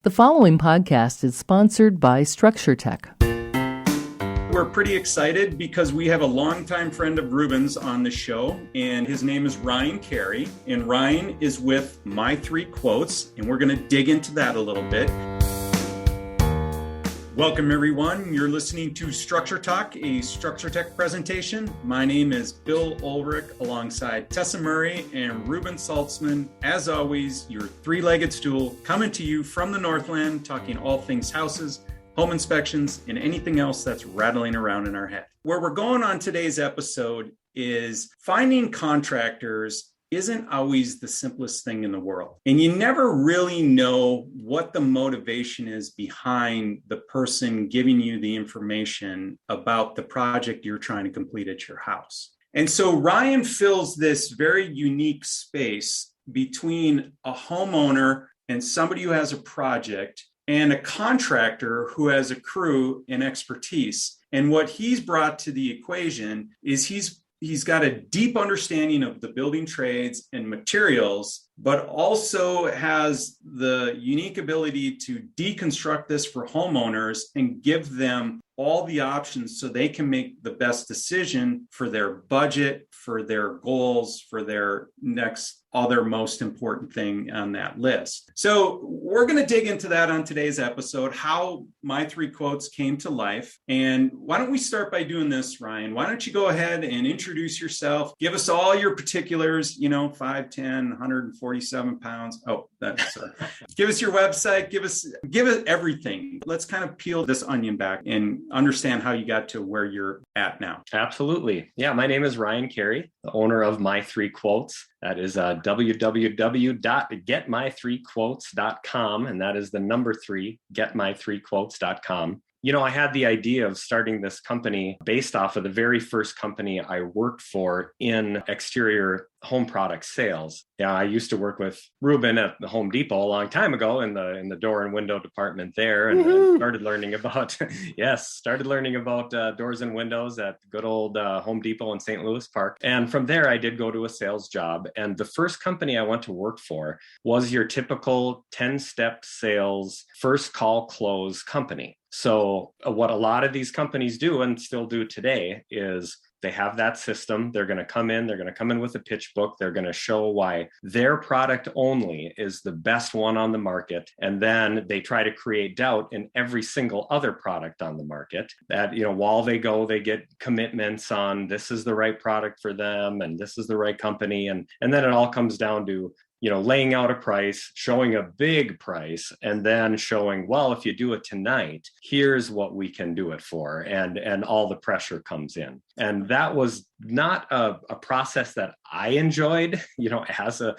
The following podcast is sponsored by Structure Tech. We're pretty excited because we have a longtime friend of Reuben's on the show, and his name is Carey. And Ryan is with My Three Quotes, and we're going to dig into that a little bit. Welcome, everyone. You're listening to Structure Talk, a Structure Tech presentation. My name is Bill Ulrich, alongside Tessa Murray and Reuben Saltzman. As always, your three-legged stool coming to you from the Northland, talking all things houses, home inspections, and anything else that's rattling around in our head. Where we're going on today's episode is finding contractors isn't always the simplest thing in the world. And you never really know what the motivation is behind the person giving you the information about the project you're trying to complete at your house. And so Ryan fills this very unique space between a homeowner and somebody who has a project and a contractor who has a crew and expertise. And what he's brought to the equation is he's got a deep understanding of the building trades and materials, but also has the unique ability to deconstruct this for homeowners and give them all the options so they can make the best decision for their budget, for their goals, for their next other most important thing on that list. So we're going to dig into that on today's episode, how My Three Quotes came to life. And why don't we start by doing this, Ryan? Why don't you go ahead and introduce yourself, give us all your particulars, 5'10", 147 pounds. Oh, that's give us your website, give us everything. Let's kind of peel this onion back and understand how you got to where you're at now. Absolutely. Yeah, my name is Ryan Carey, the owner of My Three Quotes. That is www.getmy3quotes.com, and that is the number 3, getmy3quotes.com. I had the idea of starting this company based off of the very first company I worked for in exterior home product sales. Yeah, I used to work with Reuben at the Home Depot a long time ago in the door and window department there, and started learning about doors and windows at good old Home Depot in St. Louis Park. And from there, I did go to a sales job. And the first company I went to work for was your typical 10-step sales, first call close company. So what a lot of these companies do and still do today is they have that system. They're going to come in with a pitch book. They're going to show why their product only is the best one on the market. And then they try to create doubt in every single other product on the market. That, while they go, they get commitments on this is the right product for them and this is the right company. And then it all comes down to laying out a price, showing a big price, and then showing, well, if you do it tonight, here's what we can do it for. And all the pressure comes in. And that was not a process that I enjoyed, as a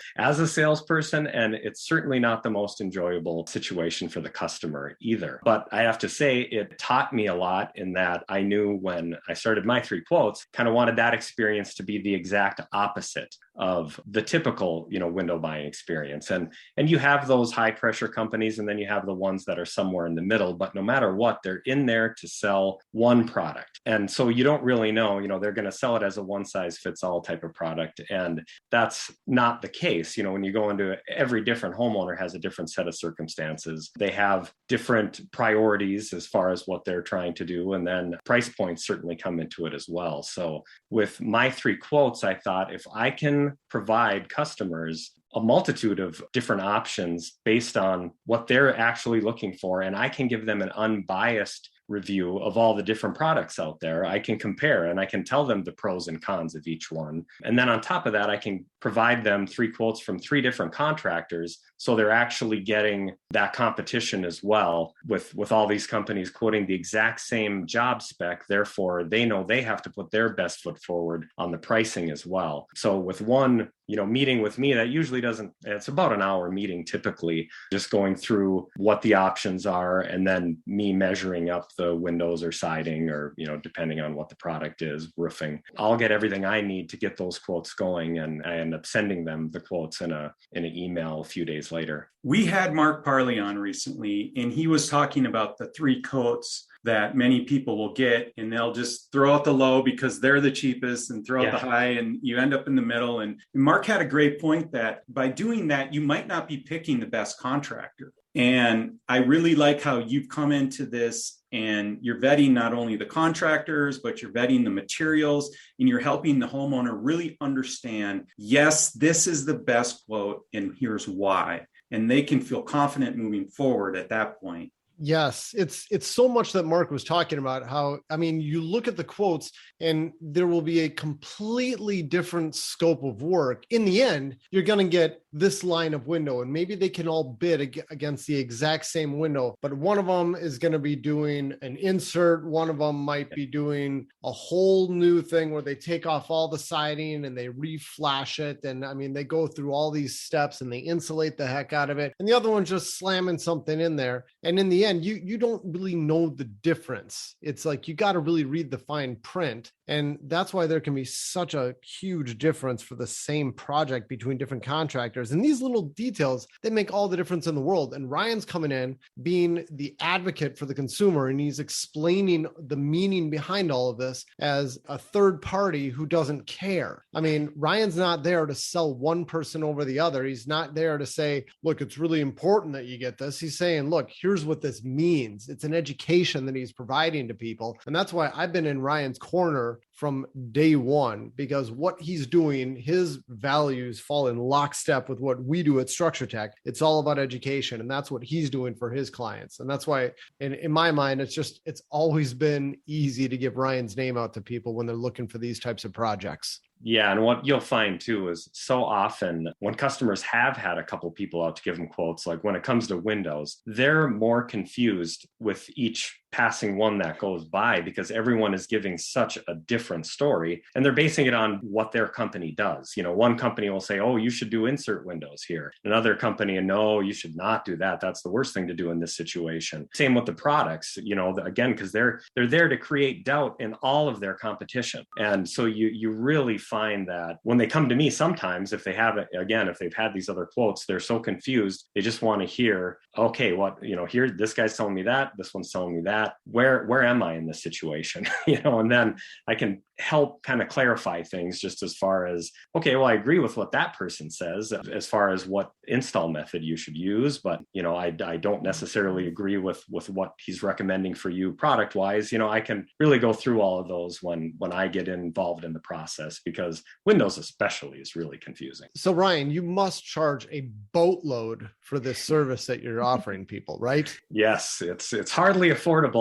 salesperson. And it's certainly not the most enjoyable situation for the customer either. But I have to say, it taught me a lot in that I knew when I started My Three Quotes, kind of wanted that experience to be the exact opposite of the typical, window buying experience. And you have those high pressure companies, and then you have the ones that are somewhere in the middle, but no matter what, they're in there to sell one product. And so you don't really know, they're going to sell it as a one size fits all type of product. And that's not the case. When you go into every different homeowner has a different set of circumstances. They have different priorities as far as what they're trying to do. And then price points certainly come into it as well. So with My Three Quotes, I thought if I can provide customers a multitude of different options based on what they're actually looking for, and I can give them an unbiased review of all the different products out there, I can compare and I can tell them the pros and cons of each one. And then on top of that, I can provide them 3 quotes from 3 different contractors. So they're actually getting that competition as well with all these companies quoting the exact same job spec. Therefore, they know they have to put their best foot forward on the pricing as well. So with one meeting with me, that usually it's about an hour meeting typically, just going through what the options are and then me measuring up the windows or siding or, depending on what the product is, roofing. I'll get everything I need to get those quotes going, and I end up sending them the quotes in an email a few days later. We had Mark Parley on recently, and he was talking about the 3 quotes that many people will get, and they'll just throw out the low because they're the cheapest and throw out the high, and you end up in the middle. And Mark had a great point that by doing that, you might not be picking the best contractor. And I really like how you've come into this and you're vetting not only the contractors, but you're vetting the materials and you're helping the homeowner really understand, yes, this is the best quote and here's why. And they can feel confident moving forward at that point. Yes, it's so much that Mark was talking about how, I mean, you look at the quotes and there will be a completely different scope of work. In the end, you're going to get this line of window and maybe they can all bid against the exact same window, but one of them is going to be doing an insert. One of them might be doing a whole new thing where they take off all the siding and they reflash it. And I mean, they go through all these steps and they insulate the heck out of it. And the other one's just slamming something in there. And in the end, you don't really know the difference. It's like you got to really read the fine print. And that's why there can be such a huge difference for the same project between different contractors. And these little details, they make all the difference in the world. And Ryan's coming in being the advocate for the consumer, and he's explaining the meaning behind all of this as a third party who doesn't care. I mean, Ryan's not there to sell one person over the other. He's not there to say, look, it's really important that you get this. He's saying, look, here's what this means. It's an education that he's providing to people. And that's why I've been in Ryan's corner from day one, because what he's doing, his values fall in lockstep with what we do at Structure Tech. It's all about education. And that's what he's doing for his clients. And that's why in my mind, it's always been easy to give Ryan's name out to people when they're looking for these types of projects. Yeah. And what you'll find too is so often when customers have had a couple people out to give them quotes, like when it comes to windows, they're more confused with each passing one that goes by because everyone is giving such a different story and they're basing it on what their company does. You know, one company will say, oh, you should do insert windows here. Another company, no, you should not do that. That's the worst thing to do in this situation. Same with the products, you know, again, because they're there to create doubt in all of their competition. And so you really find that when they come to me, sometimes if they have it, again, if they've had these other quotes, they're so confused. They just want to hear, okay, what, you know, here, this guy's telling me that, this one's telling me that. Where am I in this situation? You know, and then I can help kind of clarify things just as far as, okay, well, I agree with what that person says as far as what install method you should use, but, you know, I don't necessarily agree with what he's recommending for you product wise. You know, I can really go through all of those when I get involved in the process, because Windows especially is really confusing. So Ryan, you must charge a boatload for this service that you're offering people, right? Yes, it's hardly affordable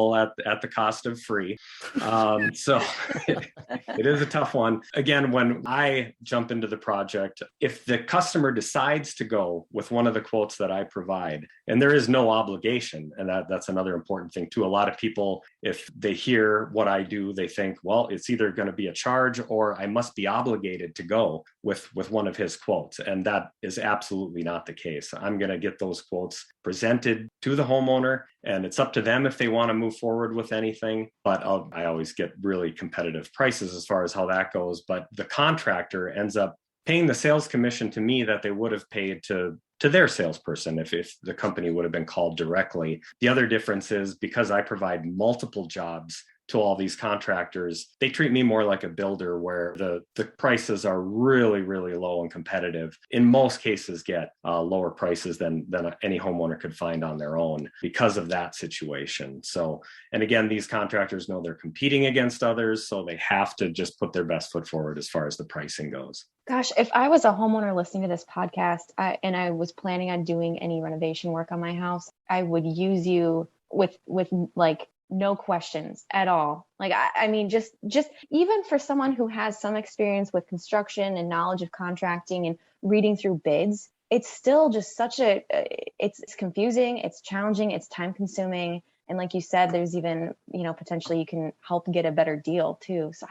at the cost of free. So it is a tough one. Again, when I jump into the project, if the customer decides to go with one of the quotes that I provide, and there is no obligation, and that's another important thing too. A lot of people, if they hear what I do, they think, well, it's either going to be a charge or I must be obligated to go with one of his quotes. And that is absolutely not the case. I'm going to get those quotes presented to the homeowner, and it's up to them if they want to move forward with anything. But I always get really competitive prices as far as how that goes. But the contractor ends up paying the sales commission to me that they would have paid to their salesperson if the company would have been called directly. The other difference is because I provide multiple jobs to all these contractors, they treat me more like a builder where the prices are really, really low and competitive. In most cases, get lower prices than any homeowner could find on their own because of that situation. So, and again, these contractors know they're competing against others, so they have to just put their best foot forward as far as the pricing goes. Gosh, if I was a homeowner listening to this podcast and I was planning on doing any renovation work on my house, I would use you with like no questions at all. Like, I mean, just even for someone who has some experience with construction and knowledge of contracting and reading through bids, it's still just it's confusing, it's challenging, it's time consuming. And like you said, there's even, you know, potentially you can help get a better deal too. So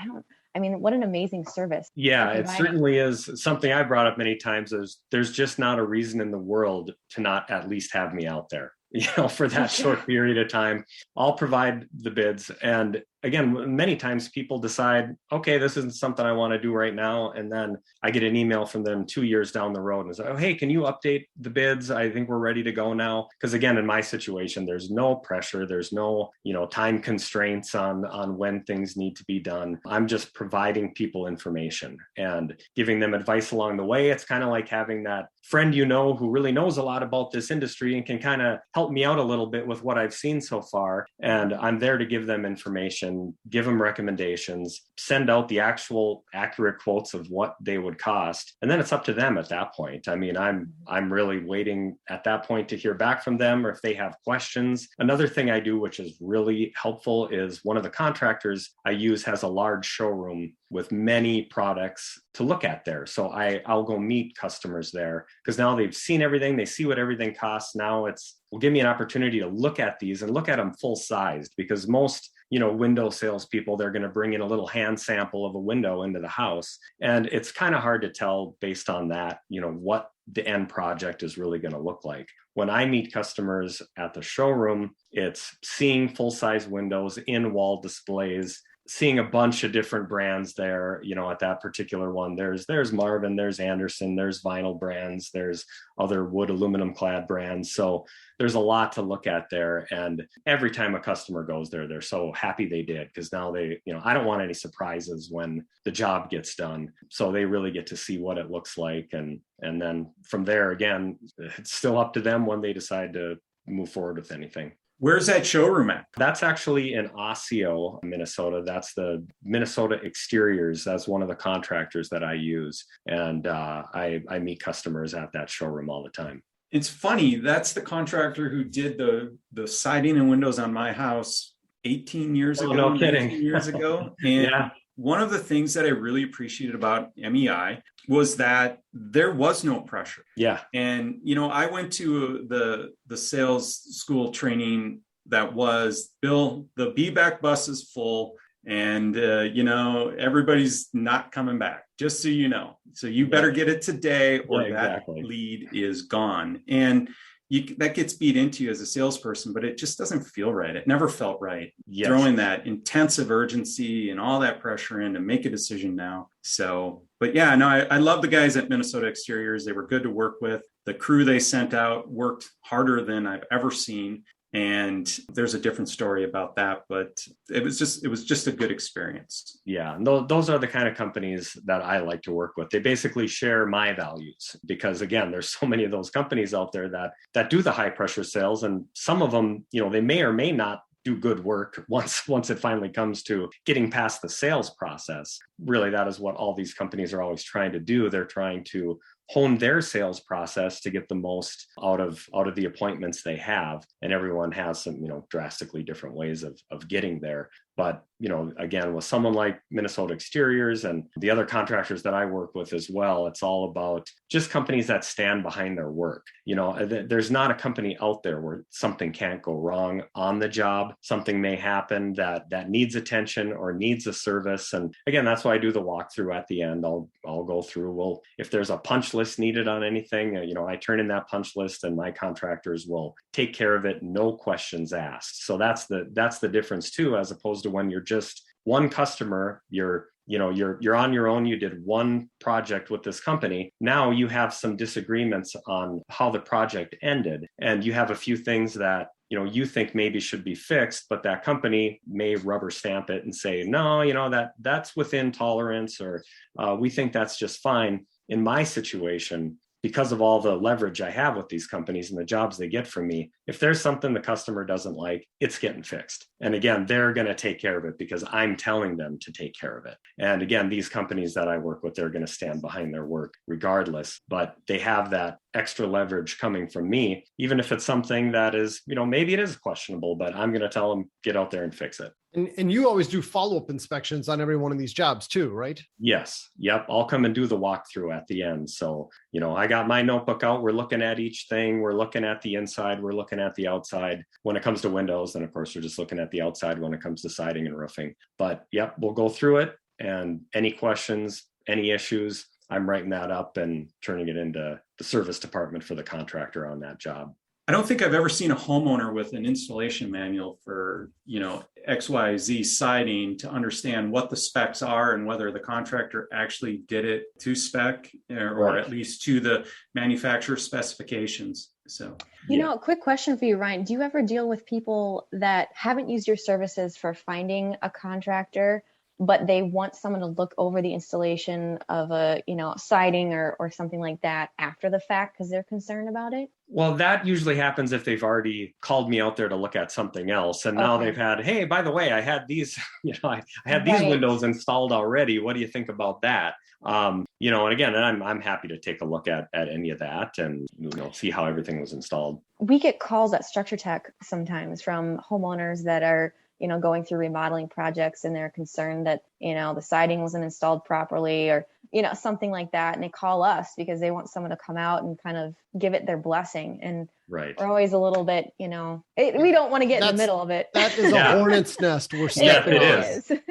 what an amazing service. Yeah, it certainly is something I brought up many times. There's just not a reason in the world to not at least have me out there, you know, for that short period of time. I'll provide the bids. And again, many times people decide, okay, this isn't something I want to do right now. And then I get an email from them 2 years down the road and say, oh, hey, can you update the bids? I think we're ready to go now. Because again, in my situation, there's no pressure. There's no, time constraints on when things need to be done. I'm just providing people information and giving them advice along the way. It's kind of like having that friend, who really knows a lot about this industry and can kind of help me out a little bit with what I've seen so far. And I'm there to give them information, give them recommendations, send out the actual accurate quotes of what they would cost. And then it's up to them at that point. I mean, I'm really waiting at that point to hear back from them or if they have questions. Another thing I do, which is really helpful, is one of the contractors I use has a large showroom with many products to look at there. So I'll go meet customers there because now they've seen everything. They see what everything costs. Now will give me an opportunity to look at these and look at them full sized, because most window salespeople, they're going to bring in a little hand sample of a window into the house. And it's kind of hard to tell based on that, what the end project is really going to look like. When I meet customers at the showroom, it's seeing full size windows in wall displays, seeing a bunch of different brands there, at that particular one. There's Marvin, there's Anderson, there's vinyl brands, there's other wood aluminum clad brands. So there's a lot to look at there. And every time a customer goes there, they're so happy they did, because now I don't want any surprises when the job gets done. So they really get to see what it looks like. And then from there, again, it's still up to them when they decide to move forward with anything. Where's that showroom at? That's actually in Osseo, Minnesota. That's the Minnesota Exteriors. That's one of the contractors that I use. And I meet customers at that showroom all the time. It's funny. That's the contractor who did the siding and windows on my house 18 years ago. No kidding. 19 years ago. And yeah. One of the things that I really appreciated about MEI was that there was no pressure. Yeah. And, I went to the sales school training that was, Bill, the be-back bus is full and, everybody's not coming back, just so you know. So you better get it today or that lead is gone. And that gets beat into you as a salesperson, but it just doesn't feel right. It never felt right. Yes. Throwing that intensive urgency and all that pressure in to make a decision now. So, but yeah, no, I love the guys at Minnesota Exteriors. They were good to work with. The crew they sent out worked harder than I've ever seen. And there's a different story about that, but it was just a good experience. Yeah. And those are the kind of companies that I like to work with. They basically share my values because, again, there's so many of those companies out there that do the high pressure sales. And some of them, they may or may not do good work once it finally comes to getting past the sales process. Really, that is what all these companies are always trying to do. They're trying to hone their sales process to get the most out of the appointments they have. And everyone has some, drastically different ways of getting there. But, again, with someone like Minnesota Exteriors and the other contractors that I work with as well, it's all about just companies that stand behind their work. There's not a company out there where something can't go wrong on the job. Something may happen that needs attention or needs a service. And again, that's why I do the walkthrough at the end. I'll go through, well, if there's a punch list needed on anything, I turn in that punch list and my contractors will take care of it. No questions asked. So that's the difference too, as opposed to when you're just one customer, you're on your own. You did one project with this company. Now you have some disagreements on how the project ended. And you have a few things that, you think maybe should be fixed, but that company may rubber stamp it and say, no, that's within tolerance, or we think that's just fine. In my situation, because of all the leverage I have with these companies and the jobs they get from me, if there's something the customer doesn't like, it's getting fixed. And again, they're going to take care of it because I'm telling them to take care of it. And again, these companies that I work with, they're going to stand behind their work regardless, but they have that extra leverage coming from me, even if it's something that is, maybe it is questionable, but I'm going to tell them, get out there and fix it. And you always do follow-up inspections on every one of these jobs too, right? Yes. Yep. I'll come and do the walkthrough at the end. So, I got my notebook out. We're looking at each thing. We're looking at the inside. We're looking at the outside. When it comes to windows, then of course, we're just looking at the outside when it comes to siding and roofing. But yep, we'll go through it. And any questions, any issues, I'm writing that up and turning it into the service department for the contractor on that job. I don't think I've ever seen a homeowner with an installation manual for, XYZ siding to understand what the specs are and whether the contractor actually did it to spec or at least to the manufacturer specifications. So, quick question for you, Ryan. Do you ever deal with people that haven't used your services for finding a contractor, but they want someone to look over the installation of a, siding or something like that after the fact because they're concerned about it? Well, that usually happens if they've already called me out there to look at something else. And now they've had, hey, by the way, I had these, I had these windows installed already. What do you think about that? And again, I'm happy to take a look at any of that and, see how everything was installed. We get calls at Structure Tech sometimes from homeowners that are, going through remodeling projects and they're concerned that, the siding wasn't installed properly or, something like that. And they call us because they want someone to come out and kind of give it their blessing. And we're always a little bit, we don't want to get in the middle of it. That is a hornet's nest we're stepping on.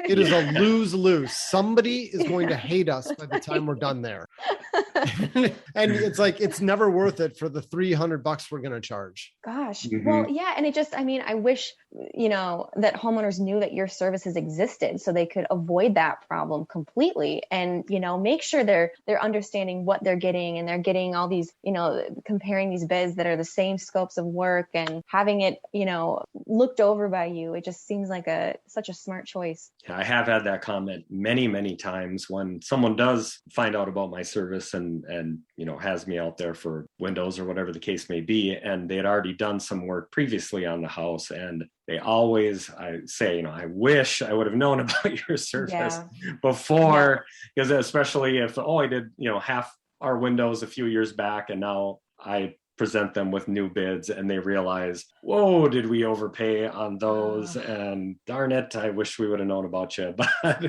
It is a lose-lose. Somebody is going to hate us by the time we're done there. And it's like, it's never worth it for the $300 we're going to charge. Gosh. Well, yeah. And I wish, that homeowners knew that your services existed so they could avoid that problem completely and, make sure they're understanding what they're getting and they're getting all these, comparing these bids that are the same scopes of work and having it, looked over by you. It just seems like such a smart choice. I have had that comment many, many times when someone does find out about my service and has me out there for windows or whatever the case may be. And they had already done some work previously on the house. And they always, I say, I wish I would have known about your service before, because especially if, I did, half our windows a few years back and now I present them with new bids and they realize, whoa, did we overpay on those? And darn it, I wish we would have known about you. But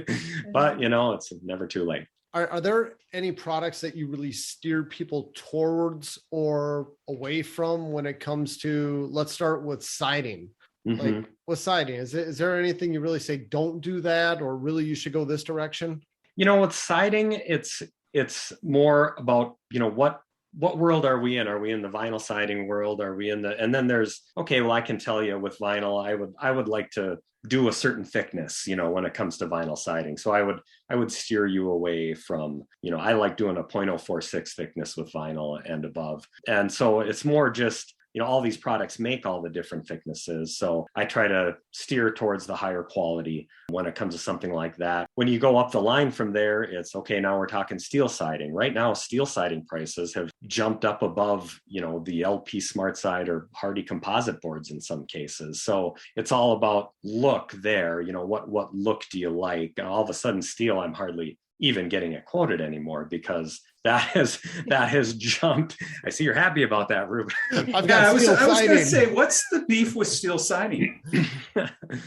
it's never too late. Are there any products that you really steer people towards or away from when it comes to, let's start with siding? Like with siding, is there anything you really say, don't do that, or really you should go this direction? With siding, it's more about, what world are we in? Are we in the vinyl siding world? Are we in and then there's, I can tell you with vinyl, I would like to do a certain thickness, when it comes to vinyl siding. So I would steer you away from, I like doing a 0.046 thickness with vinyl and above. And so it's more just, all these products make all the different thicknesses. So I try to steer towards the higher quality when it comes to something like that. When you go up the line from there, it's now we're talking steel siding. Right now, steel siding prices have jumped up above, the LP Smartside or Hardie composite boards in some cases. So it's all about look there, what look do you like? And all of a sudden steel, I'm hardly even getting it quoted anymore because that has jumped. I see you're happy about that, Reuben. I was going to say, what's the beef with steel siding?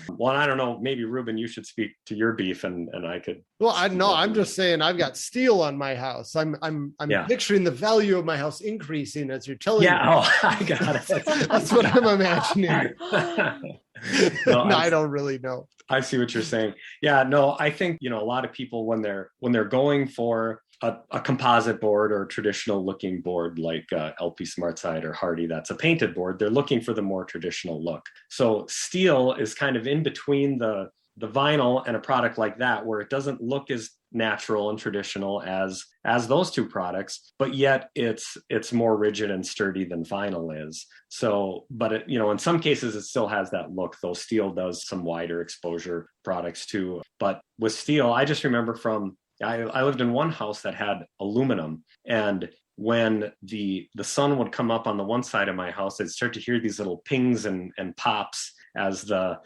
Well, I don't know. Maybe Reuben, you should speak to your beef, and I could. Well, I'm just saying I've got steel on my house. I'm picturing the value of my house increasing as you're telling me. I got it. That's what I'm imagining. I don't really know. I see what you're saying. Yeah, no, I think, a lot of people when they're going for a composite board or a traditional looking board like LP Smartside or Hardie, that's a painted board, they're looking for the more traditional look. So steel is kind of in between the vinyl and a product like that, where it doesn't look as natural and traditional as those two products, but yet it's more rigid and sturdy than vinyl is. So, but it, in some cases it still has that look, though steel does some wider exposure products too. But with steel, I just remember I lived in one house that had aluminum, and when the sun would come up on the one side of my house, I'd start to hear these little pings and pops as the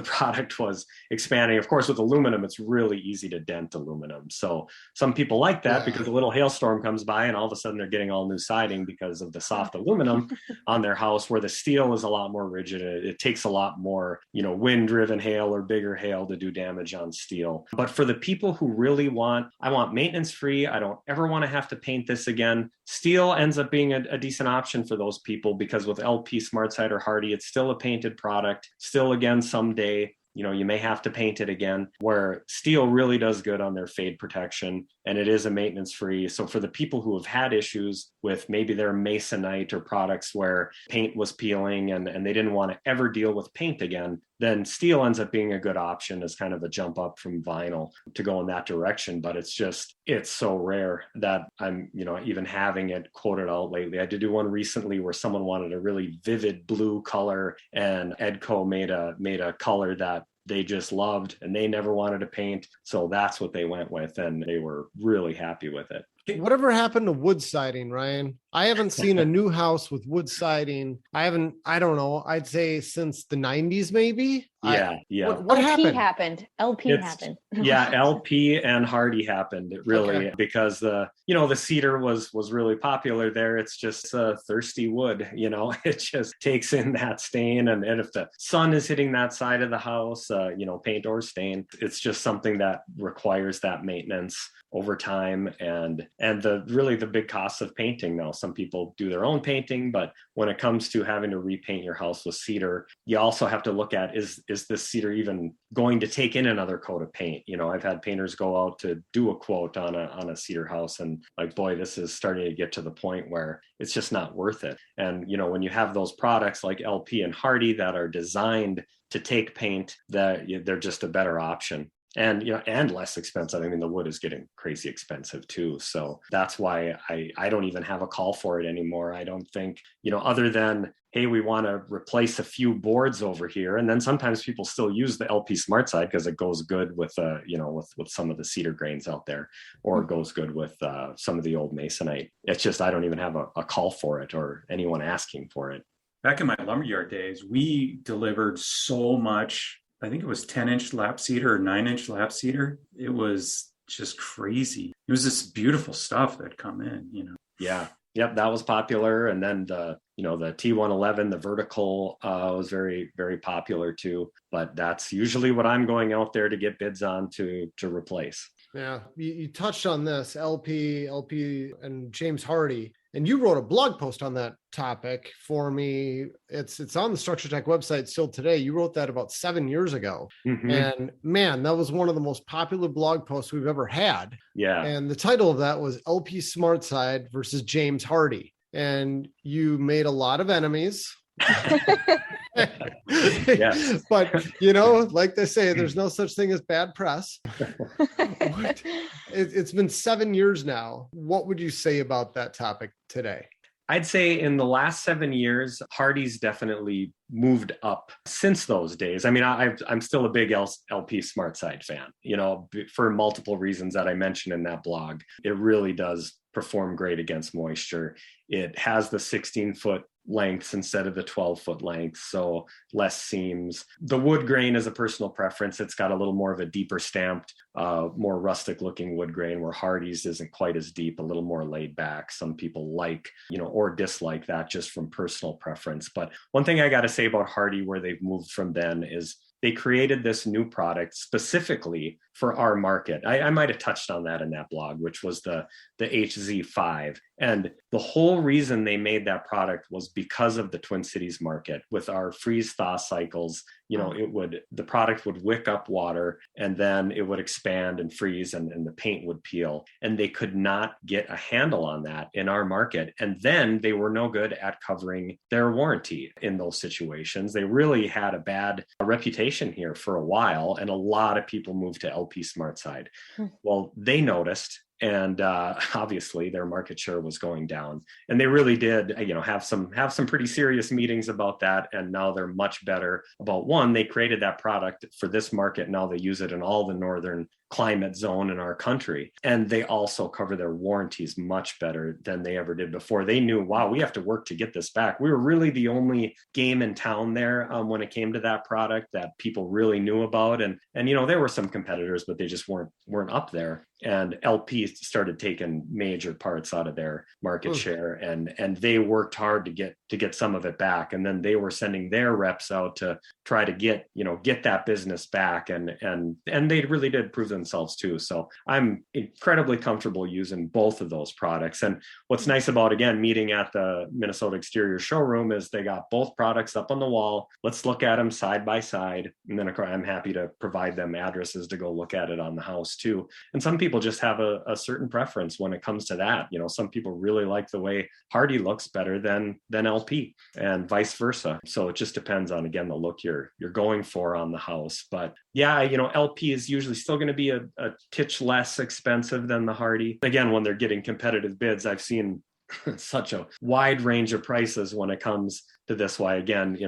product was expanding. Of course, with aluminum, it's really easy to dent aluminum. So some people like that because a little hailstorm comes by and all of a sudden they're getting all new siding because of the soft aluminum on their house, where the steel is a lot more rigid. It takes a lot more, wind-driven hail or bigger hail to do damage on steel. But for the people who really I want maintenance-free, I don't ever want to have to paint this again, steel ends up being a decent option for those people, because with LP Smartside or Hardie, it's still a painted product. Still, again, someday, you may have to paint it again, where steel really does good on their fade protection. and it is a maintenance free. So for the people who have had issues with maybe their masonite or products where paint was peeling and they didn't want to ever deal with paint again, then steel ends up being a good option as kind of a jump up from vinyl to go in that direction. But it's so rare that I'm, even having it quoted out lately. I did do one recently where someone wanted a really vivid blue color, and Edco made a color that they just loved and they never wanted to paint. So that's what they went with, and they were really happy with it. Whatever happened to wood siding, Ryan? I haven't seen a new house with wood siding. I don't know. I'd say since the 90s, maybe. Yeah. What happened? LP happened. Yeah, LP and Hardie happened. It really, because the cedar was really popular there. It's just thirsty wood, it just takes in that stain. And if the sun is hitting that side of the house, paint or stain, it's just something that requires that maintenance over time, and the big costs of painting. Now, some people do their own painting, but when it comes to having to repaint your house with cedar, you also have to look at, is this cedar even going to take in another coat of paint? I've had painters go out to do a quote on a cedar house, and like, boy, this is starting to get to the point where it's just not worth it. And when you have those products like LP and Hardie that are designed to take paint, that they're just a better option. And and less expensive. I mean, the wood is getting crazy expensive too. So that's why I don't even have a call for it anymore. I don't think, other than, hey, we want to replace a few boards over here. And then sometimes people still use the LP Smartside because it goes good with with some of the cedar grains out there, or it goes good with some of the old masonite. It's just, I don't even have a call for it or anyone asking for it. Back in my lumberyard days, we delivered so much. I think it was 10-inch lap cedar or 9-inch lap cedar. It was just crazy. It was this beautiful stuff that come in, Yeah. Yep. That was popular. And then the T111, the vertical was very, very popular too. But that's usually what I'm going out there to get bids on to replace. Yeah. You touched on this, LP and James Hardie. And you wrote a blog post on that topic for me. It's on the Structure Tech website still today. You wrote that about 7 years ago. Mm-hmm. And man, that was one of the most popular blog posts we've ever had. Yeah. And the title of that was LP Smartside versus James Hardie. And you made a lot of enemies. Yes. But like they say, there's no such thing as bad press. It's been 7 years now. What would you say about that topic today? I'd say in the last 7 years, Hardie's definitely moved up since those days. I mean, I'm still a big LP Smartside fan, for multiple reasons that I mentioned in that blog. It really does perform great against moisture. It has the 16-foot lengths instead of the 12-foot length, so less seams. The wood grain is a personal preference. It's got a little more of a deeper stamped, more rustic looking wood grain, where Hardie's isn't quite as deep, a little more laid back. Some people like, or dislike that just from personal preference. But one thing I got to say about Hardie, where they've moved from then, is they created this new product specifically for our market. I might have touched on that in that blog, which was the HZ5. And the whole reason they made that product was because of the Twin Cities market. With our freeze thaw cycles, the product would wick up water, and then it would expand and freeze, and the paint would peel. And they could not get a handle on that in our market. And then they were no good at covering their warranty in those situations. They really had a bad reputation here for a while, and a lot of people moved to LP Smartside. Well, they noticed, and obviously their market share was going down, and they really did have some pretty serious meetings about that. And now they're much better about, one, they created that product for this market. Now they use it in all the northern climate zone in our country, and they also cover their warranties much better than they ever did before. They knew, wow, we have to work to get this back. We were really the only game in town there when it came to that product that people really knew about, and there were some competitors, but they just weren't up there. And LP started taking major parts out of their market share, and they worked hard to get some of it back. And then they were sending their reps out to try to get that business back. And they really did prove themselves too. So I'm incredibly comfortable using both of those products. And what's nice about, again, meeting at the Minnesota Exterior Showroom is they got both products up on the wall. Let's look at them side by side. And then I'm happy to provide them addresses to go look at it on the house too. And some people just have a certain preference when it comes to that. Some people really like the way Hardie looks better than LP, and vice versa. So it just depends on, again, the look you're going for on the house. But yeah, LP is usually still going to be a titch less expensive than the Hardie. Again, when they're getting competitive bids, I've seen such a wide range of prices when it comes to this. Why, again,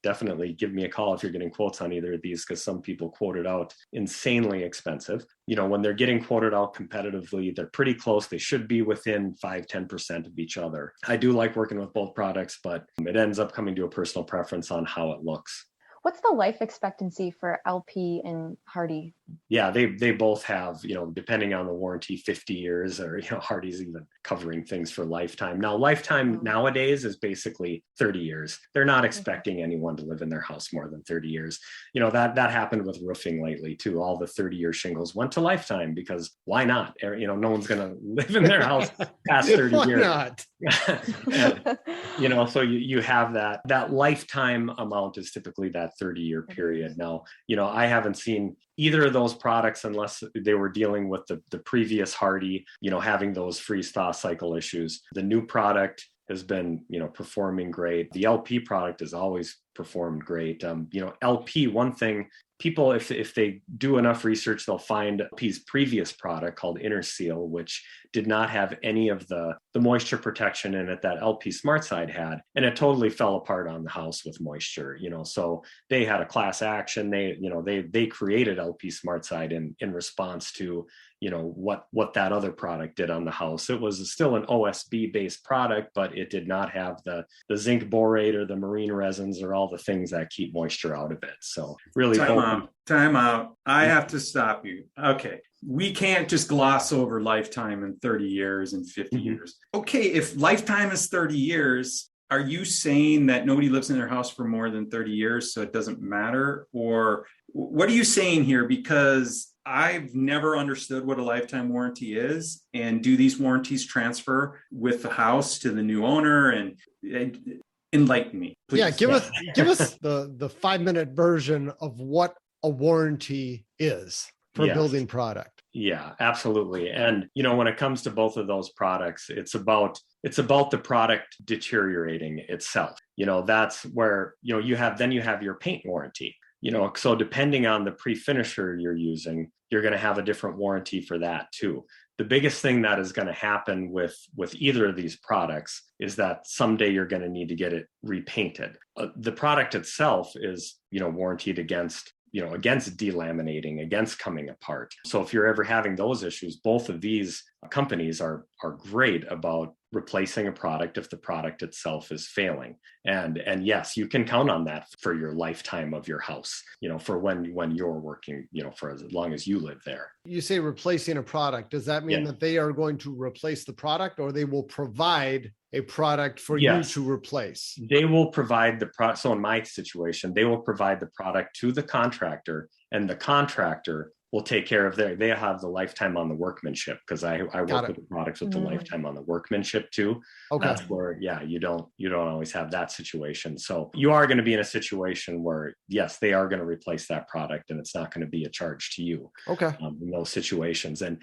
definitely give me a call if you're getting quotes on either of these, because some people quote it out insanely expensive. When they're getting quoted out competitively, they're pretty close. They should be within 5-10% of each other. I do like working with both products, but it ends up coming to a personal preference on how it looks. What's the life expectancy for LP and Hardie? Yeah, they both have, depending on the warranty, 50 years, or, Hardie's even covering things for lifetime. Now, lifetime nowadays is basically 30 years. They're not expecting anyone to live in their house more than 30 years. That happened with roofing lately too. All the 30-year shingles went to lifetime because why not? No one's going to live in their house past 30 why years. Not? And, so you have that lifetime amount is typically that 30-year period. Now, I haven't seen either of those products unless they were dealing with the previous Hardie, having those freeze-thaw cycle issues. The new product has been, performing great. The LP product has always performed great. LP, one thing, people, if they do enough research, they'll find LP's previous product called Interseal, which did not have any of the moisture protection in it that LP Smartside had. And it totally fell apart on the house with moisture, so they had a class action. They created LP Smartside in response to, what that other product did on the house. It was still an OSB based product, but it did not have the zinc borate or the marine resins or all the things that keep moisture out of it. So really Time out. I have to stop you. Okay. We can't just gloss over lifetime and 30 years and 50 years. Okay. If lifetime is 30 years, are you saying that nobody lives in their house for more than 30 years, so it doesn't matter? Or what are you saying here? Because I've never understood what a lifetime warranty is. And do these warranties transfer with the house to the new owner? And enlighten me, please. Yeah, give us the 5-minute version of what a warranty is for a building product. Yeah, absolutely. And, when it comes to both of those products, it's about the product deteriorating itself. That's where, you have your paint warranty. So depending on the pre-finisher you're using, you're going to have a different warranty for that too. The biggest thing that is going to happen with either of these products is that someday you're going to need to get it repainted. The product itself is, warranted against delaminating, against coming apart. So if you're ever having those issues, both of these companies are great about replacing a product if the product itself is failing. And yes, you can count on that for your lifetime of your house, for when you're working, for as long as you live there. You say replacing a product. Does that mean that they are going to replace the product, or they will provide a product for you to replace? They will provide the product. So in my situation, they will provide the product to the contractor, and the contractor will take care of they have the lifetime on the workmanship, because I work with the products with the lifetime on the workmanship too. Okay. That's where, you don't always have that situation. So you are going to be in a situation where, yes, they are going to replace that product, and it's not going to be a charge to you. Okay. In those situations. And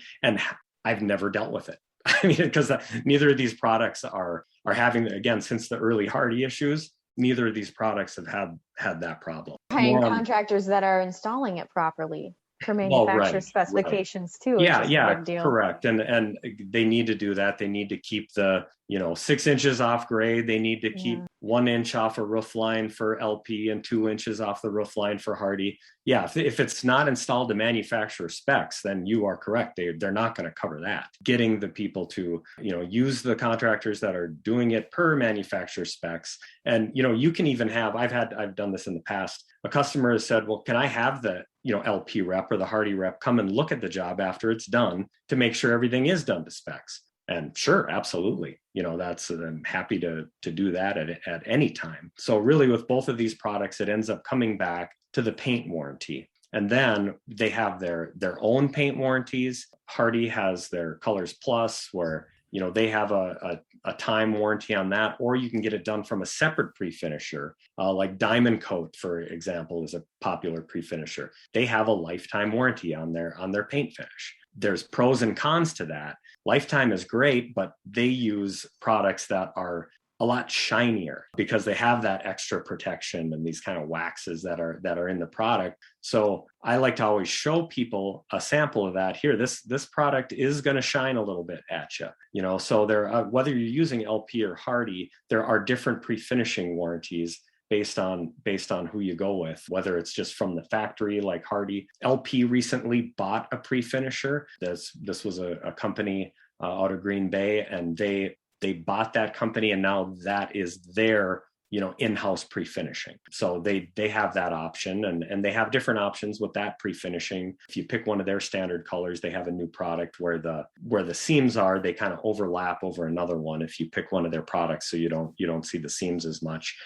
I've never dealt with it. I mean, because neither of these products are having, again, since the early Hardie issues, neither of these products have had that problem. Paying contractors that are installing it properly for manufacturer specifications too. Yeah, correct. And they need to do that. They need to keep the 6 inches off grade. They need to keep 1 inch off a roof line for LP and 2 inches off the roof line for Hardie. Yeah, if it's not installed to manufacturer specs, then you are correct. They're not going to cover that. Getting the people to use the contractors that are doing it per manufacturer specs. And you can even have, I've done this in the past. A customer has said, well, can I have the LP rep or the Hardie rep come and look at the job after it's done to make sure everything is done to specs? And sure, absolutely. I'm happy to do that at any time. So really with both of these products, it ends up coming back to the paint warranty. And then they have their own paint warranties. Hardie has their Colors Plus, where they have a time warranty on that, or you can get it done from a separate pre-finisher, like Diamond Coat, for example, is a popular pre-finisher. They have a lifetime warranty on their paint finish. There's pros and cons to that. Lifetime is great, but they use products that are a lot shinier because they have that extra protection and these kind of waxes that are in the product. So I like to always show people a sample of that. Here, this product is going to shine a little bit at you. So there, whether you're using LP or Hardie, there are different pre-finishing warranties based on who you go with, whether it's just from the factory like Hardie. LP recently bought a pre-finisher. This was a company out of Green Bay, and they bought that company, and now that is their in-house pre-finishing. So they have that option, and they have different options with that pre-finishing. If you pick one of their standard colors, they have a new product where the seams are, they kind of overlap over another one. If you pick one of their products, so you don't see the seams as much,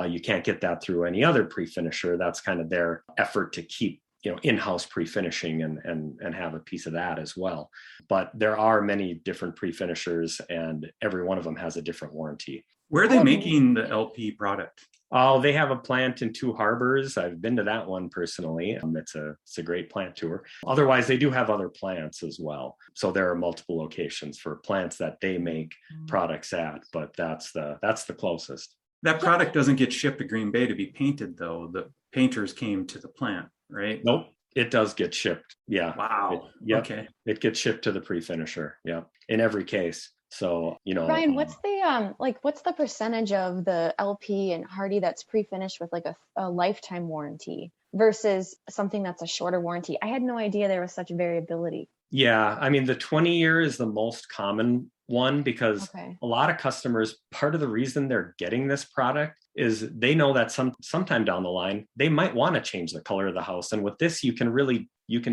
you can't get that through any other pre-finisher. That's kind of their effort to keep in-house pre-finishing and have a piece of that as well. But there are many different pre-finishers, and every one of them has a different warranty. Where are they making the LP product? Oh, they have a plant in Two Harbors. I've been to that one personally. It's a great plant tour. Otherwise, they do have other plants as well. So there are multiple locations for plants that they make products at, but that's the closest. That product doesn't get shipped to Green Bay to be painted, though. The painters came to the plant, right? Nope. It does get shipped. Yeah. Wow. Okay. It gets shipped to the pre-finisher. Yeah. In every case. So, Brian, what's the percentage of the LP and Hardie that's pre-finished with like a lifetime warranty versus something that's a shorter warranty? I had no idea there was such variability. Yeah. I mean, the 20-year is the most common one because a lot of customers, part of the reason they're getting this product is they know that sometime down the line, they might want to change the color of the house. And with this, you can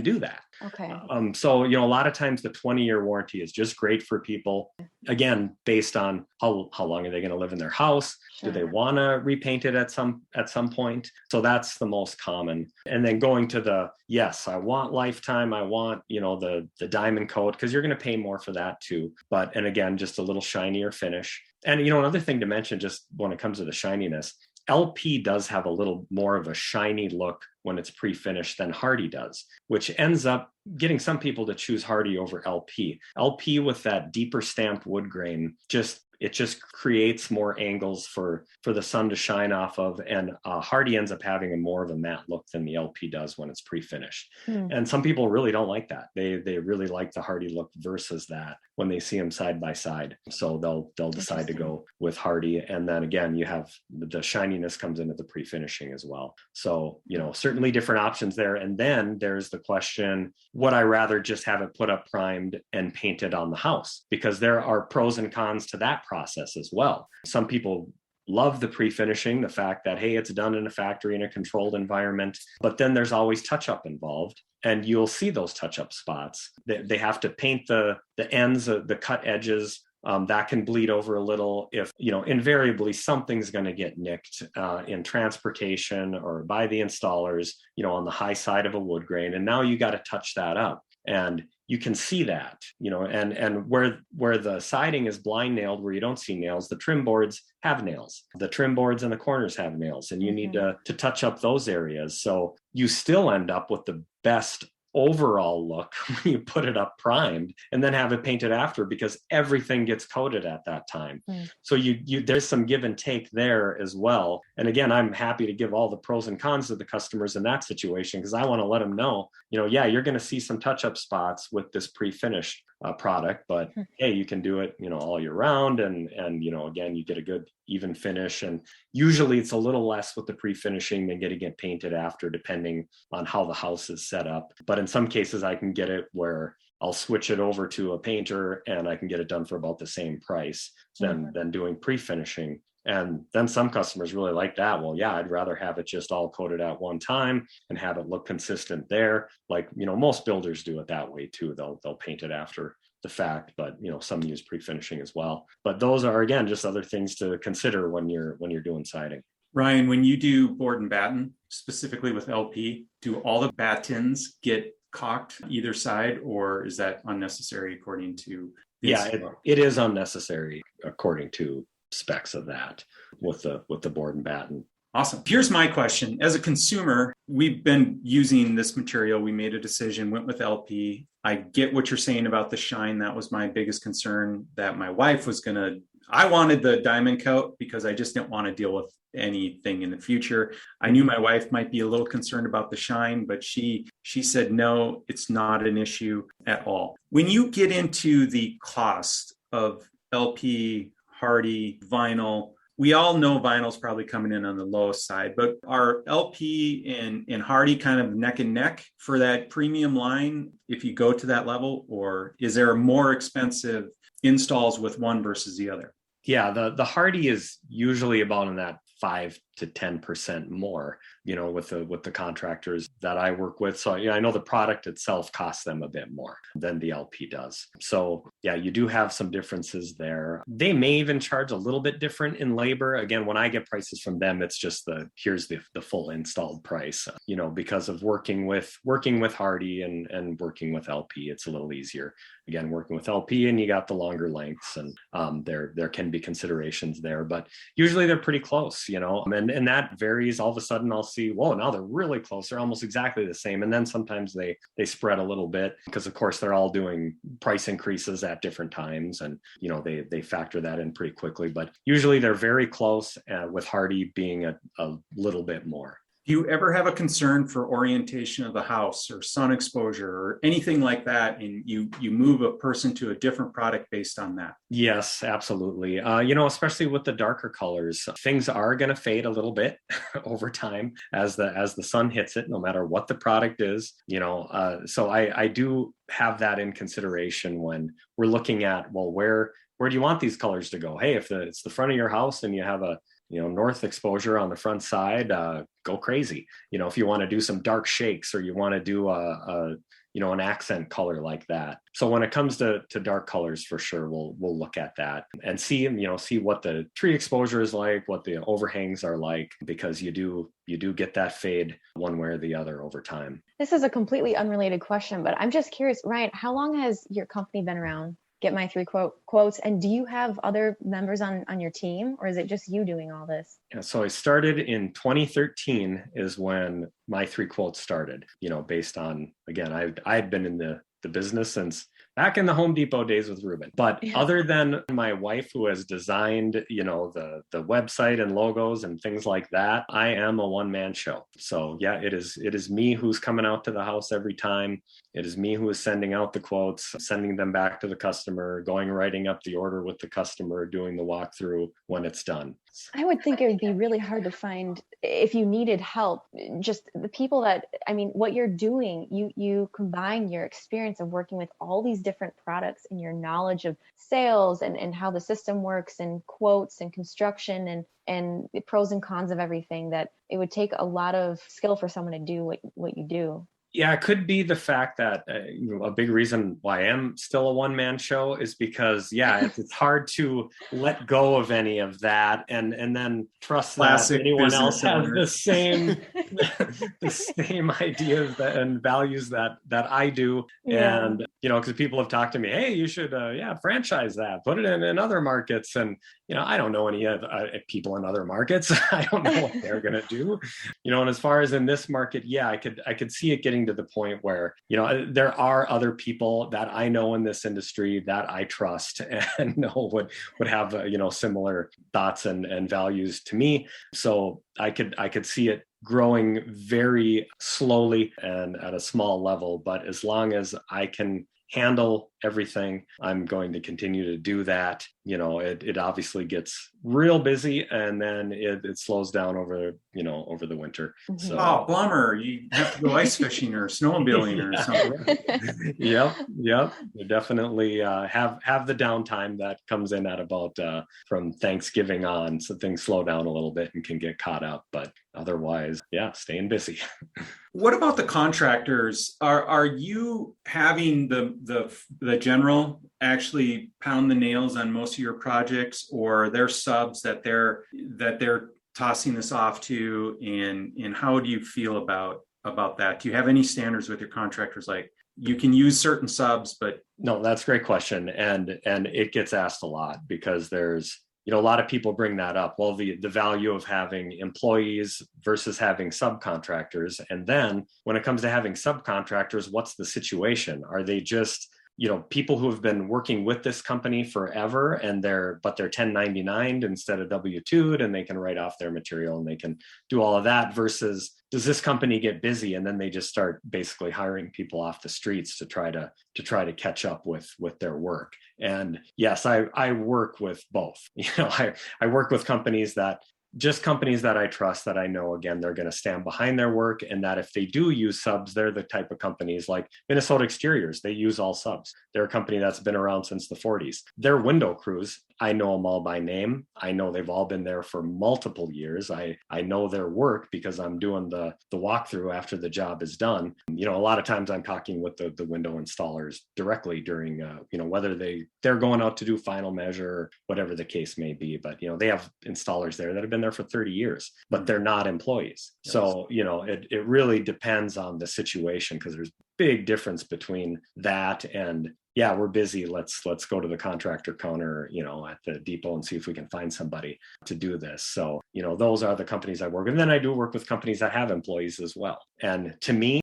do that. Okay. So, a lot of times the 20-year warranty is just great for people, again, based on how long are they going to live in their house? Sure. Do they want to repaint it at some point? So that's the most common. And then going to yes, I want lifetime. I want, the diamond coat, because you're going to pay more for that too. And again, just a little shinier finish. And, another thing to mention, just when it comes to the shininess, LP does have a little more of a shiny look when it's pre-finished than Hardie does, which ends up getting some people to choose Hardie over LP. LP with that deeper stamped wood grain, it just creates more angles for the sun to shine off of. And Hardie ends up having more of a matte look than the LP does when it's pre-finished. And some people really don't like that. They really like the Hardie look versus that when they see them side by side. So they'll decide to go with Hardie. And then again, you have the shininess comes into the pre-finishing as well. So, certainly different options there. And then there's the question, would I rather just have it put up primed and painted on the house? Because there are pros and cons to that process as well. Some people love the pre-finishing, the fact that, hey, it's done in a factory in a controlled environment, but then there's always touch-up involved. And you'll see those touch-up spots. They have to paint the ends, the cut edges. That can bleed over a little if, invariably something's going to get nicked in transportation or by the installers, on the high side of a wood grain. And now you got to touch that up. And you can see that, and where the siding is blind nailed, where you don't see nails, the trim boards have nails. The trim boards and the corners have nails, and you need to touch up those areas. So you still end up with the best overall look when you put it up primed and then have it painted after, because everything gets coated at that time. So you there's some give and take there as well. And again, I'm happy to give all the pros and cons to the customers in that situation, because I want to let them know, you're going to see some touch-up spots with this pre-finished product, but hey, you can do it, all year round. And again, you get a good even finish. And usually it's a little less with the pre-finishing than getting it painted after, depending on how the house is set up. But in some cases, I can get it where I'll switch it over to a painter and I can get it done for about the same price than doing pre-finishing. And then some customers really like that. Well, yeah, I'd rather have it just all coated at one time and have it look consistent there. Like, most builders do it that way too. They'll paint it after the fact, but some use pre-finishing as well. But those are, again, just other things to consider when you're doing siding. Ryan, when you do board and batten, specifically with LP, do all the battens get caulked either side, or is that unnecessary according to it is unnecessary according to specs of that with the board and batten. Awesome. Here's my question. As a consumer, we've been using this material. We made a decision, went with LP. I get what you're saying about the shine. That was my biggest concern, that my wife was I wanted the diamond coat because I just didn't want to deal with anything in the future. I knew my wife might be a little concerned about the shine, but she said, no, it's not an issue at all. When you get into the cost of LP, Hardie, vinyl, we all know vinyl's probably coming in on the lowest side, but are LP and Hardie kind of neck and neck for that premium line if you go to that level, or is there more expensive installs with one versus the other? Yeah, the Hardie is usually about in that 5 to 10% more, with the contractors that I work with. So I know the product itself costs them a bit more than the LP does. So yeah, you do have some differences there. They may even charge a little bit different in labor. Again, when I get prices from them, it's just here's the full installed price. Because of working with Hardie and working with LP, it's a little easier. Again, working with LP and you got the longer lengths, and there can be considerations there, but usually they're pretty close, and that varies. All of a sudden I'll see, whoa, now they're really close. They're almost exactly the same. And then sometimes they spread a little bit because of course they're all doing price increases at different times. And, they factor that in pretty quickly, but usually they're very close, with Hardie being a little bit more. Do you ever have a concern for orientation of the house or sun exposure or anything like that, and you move a person to a different product based on that? Yes, absolutely. Especially with the darker colors, things are going to fade a little bit over time as the sun hits it, no matter what the product is. So I do have that in consideration when we're looking at, well, where do you want these colors to go? Hey, if it's the front of your house and you have a north exposure on the front side, go crazy. If you want to do some dark shakes, or you want to do an accent color like that. So when it comes to dark colors, for sure, we'll look at that and see what the tree exposure is like, what the overhangs are like, because you do get that fade one way or the other over time. This is a completely unrelated question, but I'm just curious, Ryan, how long has your company been around? Get My Three Quotes. And do you have other members on your team, or is it just you doing all this? Yeah, so I started in 2013 is when My Three Quotes started, based on, again, I'd been in the business since back in the Home Depot days with Reuben. But other than my wife, who has designed, the website and logos and things like that, I am a one-man show. So yeah, it is me who's coming out to the house every time. It is me who is sending out the quotes, sending them back to the customer, writing up the order with the customer, doing the walkthrough when it's done. I would think it would be really hard to find, if you needed help, just the people what you're doing, you combine your experience of working with all these different products and your knowledge of sales and how the system works and quotes and construction and the pros and cons of everything, that it would take a lot of skill for someone to do what you do. Yeah, it could be the fact that a big reason why I am still a one-man show is because, it's hard to let go of any of that and then trust Classic that anyone else has owner. the same ideas and values that I do. Yeah. And, because people have talked to me, hey, you should, franchise that, put it in other markets. And, I don't know any of people in other markets. I don't know what they're going to do, and as far as in this market, I could see it getting to the point where, there are other people that I know in this industry that I trust and know would have, similar thoughts and values to me. So I could see it growing very slowly and at a small level, but as long as I can handle everything, I'm going to continue to do that. It obviously gets real busy and then it slows down over the winter. Mm-hmm. So, Bummer. You have to go ice fishing or snowmobiling or something. Yep. You definitely have the downtime that comes in at about from Thanksgiving on. So things slow down a little bit and can get caught up, but otherwise, staying busy. What about the contractors? Are you having the general actually pound the nails on most of your projects, or are there subs that they're tossing this off to? And how do you feel about that? Do you have any standards with your contractors, like you can use certain subs, but No, that's a great question. And it gets asked a lot because there's, a lot of people bring that up. Well, the value of having employees versus having subcontractors. And then when it comes to having subcontractors, what's the situation? Are they just, people who have been working with this company forever and they're 1099'd instead of W-2'd, and they can write off their material and they can do all of that, versus does this company get busy and then they just start basically hiring people off the streets to try to catch up with their work? And yes, I work with both. I work with companies that I trust, that I know, again, they're going to stand behind their work, and that if they do use subs, they're the type of companies like Minnesota Exteriors. They use all subs. They're a company that's been around since the 40s. Their window crews, I know them all by name. I know they've all been there for multiple years. I know their work because I'm doing the walkthrough after the job is done. A lot of times I'm talking with the window installers directly during, whether they're going out to do final measure or whatever the case may be. But, they have installers there that have been there for 30 years, but they're not employees. Yes. So, it really depends on the situation, because there's big difference between that and, yeah, we're busy. Let's go to the contractor counter, at the depot and see if we can find somebody to do this. So, those are the companies I work with. And then I do work with companies that have employees as well. And to me,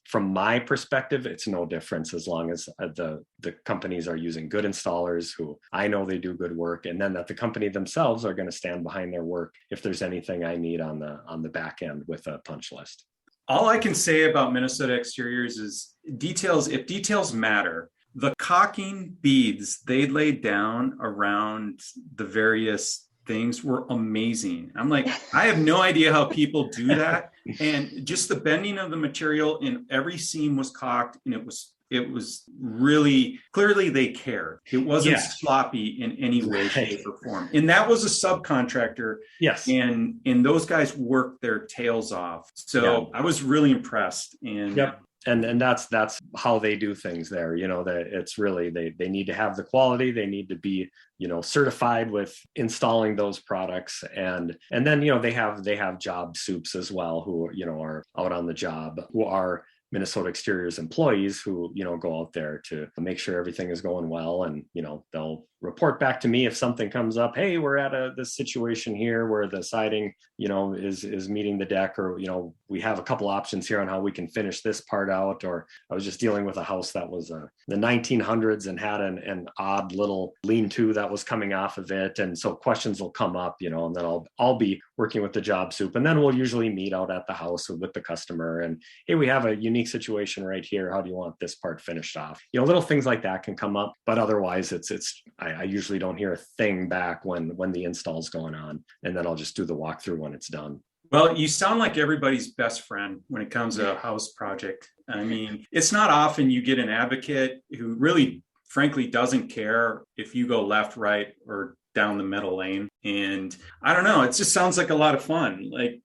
from my perspective, it's no difference as long as the companies are using good installers who I know they do good work, and then that the company themselves are going to stand behind their work if there's anything I need on the back end with a punch list. All I can say about Minnesota Exteriors is details. If details matter, the caulking beads they laid down around the various things were amazing. I'm like, I have no idea how people do that. And just the bending of the material in every seam was caulked, and it was really clearly they cared. It wasn't sloppy in any way, shape, or form. And that was a subcontractor. Yes. And those guys worked their tails off. So I was really impressed. And yep. And that's how they do things there. That it's really, they need to have the quality. They need to be, certified with installing those products. And then, they have job soups as well, who, are out on the job, who are Minnesota Exteriors employees who, go out there to make sure everything is going well. And, they'll report back to me if something comes up. Hey, we're at this situation here where the siding, is meeting the deck, or, we have a couple options here on how we can finish this part out. Or I was just dealing with a house that was the 1900s and had an odd little lean-to that was coming off of it. And so questions will come up, and then I'll be working with the job soup, and then we'll usually meet out at the house with the customer. And hey, we have a unique situation right here. How do you want this part finished off? Little things like that can come up, but otherwise I usually don't hear a thing back when the install's going on, and then I'll just do the walkthrough when it's done. Well, you sound like everybody's best friend when it comes to a house project. I mean, it's not often you get an advocate who really, frankly, doesn't care if you go left, right, or down the middle lane. And I don't know, it just sounds like a lot of fun. Like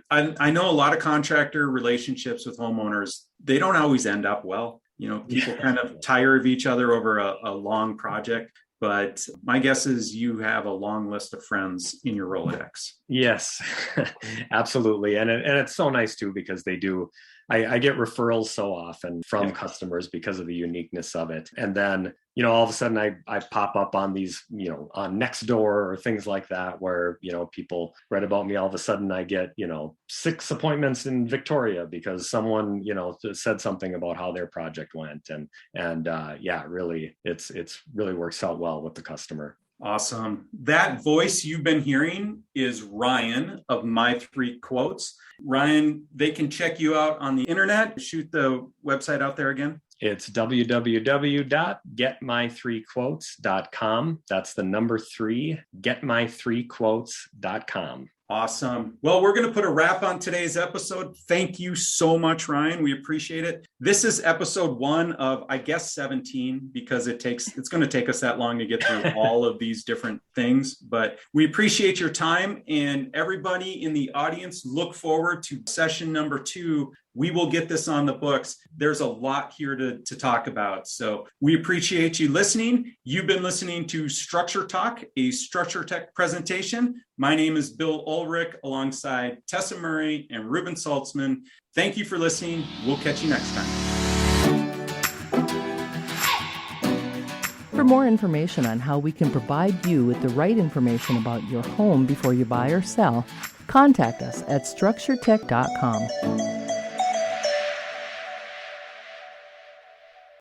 I know a lot of contractor relationships with homeowners, they don't always end up well. People kind of tire of each other over a long project. But my guess is you have a long list of friends in your Rolodex. Yes, absolutely. And it's so nice too, because they do. I get referrals so often from customers because of the uniqueness of it. And then, all of a sudden I pop up on these, on Nextdoor or things like that, where, people read about me. All of a sudden I get, 6 appointments in Victoria because someone, said something about how their project went. And really, it's really works out well with the customer. Awesome. That voice you've been hearing is Ryan of My 3 Quotes. Ryan, they can check you out on the internet. Shoot the website out there again. It's www.getmy3quotes.com. That's the number 3, getmy3quotes.com. Awesome. Well, we're going to put a wrap on today's episode. Thank you so much, Ryan. We appreciate it. This is episode 1 of, I guess, 17, because it's going to take us that long to get through all of these different things. But we appreciate your time, and everybody in the audience, look forward to session number 2 We will get this on the books. There's a lot here to talk about. So we appreciate you listening. You've been listening to Structure Talk, a Structure Tech presentation. My name is Bill Ulrich alongside Tessa Murray and Reuben Saltzman. Thank you for listening. We'll catch you next time. For more information on how we can provide you with the right information about your home before you buy or sell, contact us at structuretech.com.